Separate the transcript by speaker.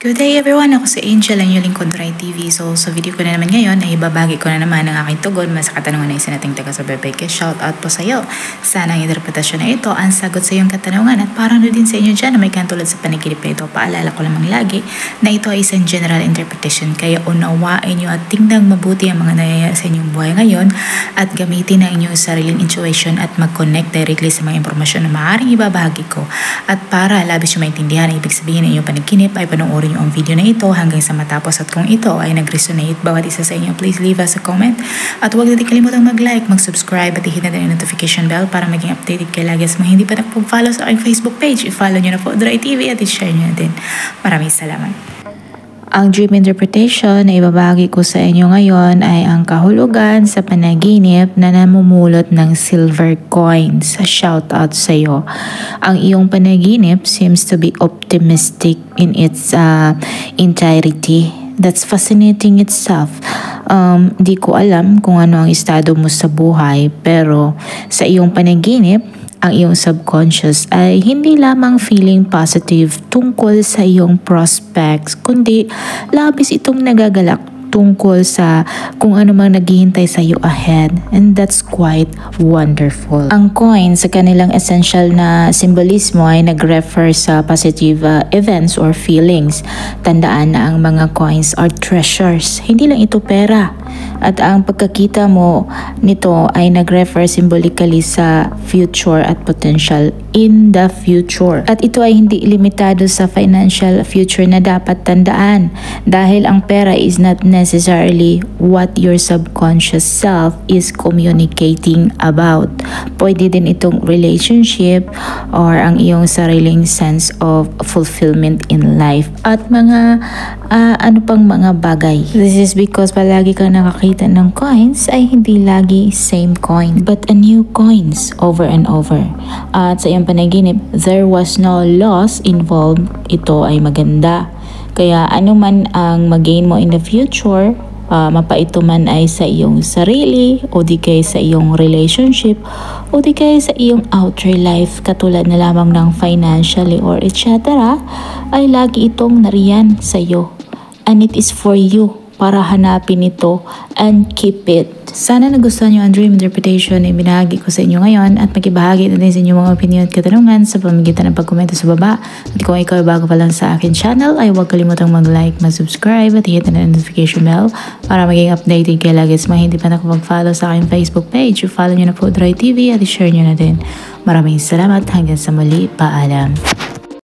Speaker 1: Good day everyone! Ako si Angel, ang inyong lingkod Rai TV. So sa video ko na naman ngayon ay ibabagi ko na naman ang aking tugon sa katanungan na isa nating taga sa Bebeke. Shout out po sa iyo. Sana ang interpretasyon na ito ang sagot sa iyong katanungan at parang din sa inyo dyan na may kantulad sa panaginip na ito. Paalala ko lamang lagi na ito ay isang general interpretation kaya unawain nyo at tingnan mabuti ang mga nangyayari sa inyong buhay ngayon at gamitin ang inyong sariling intuition at mag-connect directly sa mga impormasyon na maaaring ibabahagi ko. At para labis yung maintindihan ang ibig sabihin ng inyong panaginip ay panoorin ang video na ito hanggang sa matapos at kung ito ay nag-resonate bawat isa sa inyo, please leave us a comment at huwag natin kalimutang mag-like, mag-subscribe at i-hit na din ang notification bell para maging updated kayo lagi sa mga hindi pa nakapag-follow sa aking Facebook page. I-follow nyo na po Rai TV at i-share nyo na din. Maraming salamat. Ang dream interpretation na ibabagi ko sa inyo ngayon ay ang kahulugan sa panaginip na namumulot ng silver coins. Shout out sa iyo. Ang iyong panaginip seems to be optimistic in its entirety. That's fascinating itself. Di ko alam kung ano ang estado mo sa buhay, pero sa iyong panaginip, ang iyong subconscious ay hindi lamang feeling positive tungkol sa iyong prospects, kundi labis itong nagagalak tungkol sa kung ano mang naghihintay sa iyo ahead, and that's quite wonderful. Ang coin sa kanilang essential na simbolismo ay nag-refer sa positive events or feelings. Tandaan na ang mga coins are treasures, hindi lang ito pera. At ang pagkakita mo nito ay nag-refer symbolically sa future at potential in the future. At ito ay hindi limitado sa financial future na dapat tandaan dahil ang pera is not necessarily what your subconscious self is communicating about. Pwede din itong relationship or ang iyong sariling sense of fulfillment in life at mga ano pang mga bagay. This is because palagi kang nakakita ng coins ay hindi lagi same coin but a new coins over and over. At sa iyong panaginip, there was no loss involved. Ito ay maganda. Kaya ano man ang mag-gain mo in the future, mapaito man ay sa iyong sarili o di kaya sa iyong relationship o di kaya sa iyong outer life katulad na lamang ng financially or etc. ay lagi itong nariyan sa iyo. And it is for you para hanapin ito and keep it. Sana nagustuhan nyo ang dream interpretation na ibinahagi ko sa inyo ngayon at makibahagi na din sa inyong mga opinion at katanungan sa pamamagitan ng pagkomento sa baba. At kung ikaw ay bago pa lang sa akin channel ay huwag kalimutang mag-like, mag-subscribe at hit na notification bell para maging updated kayo lagi sa mga hindi pa nakapag-follow sa aking Facebook page. Follow nyo na po Rai TV at i-share nyo na din. Maraming salamat hanggang sa muli. Paalam.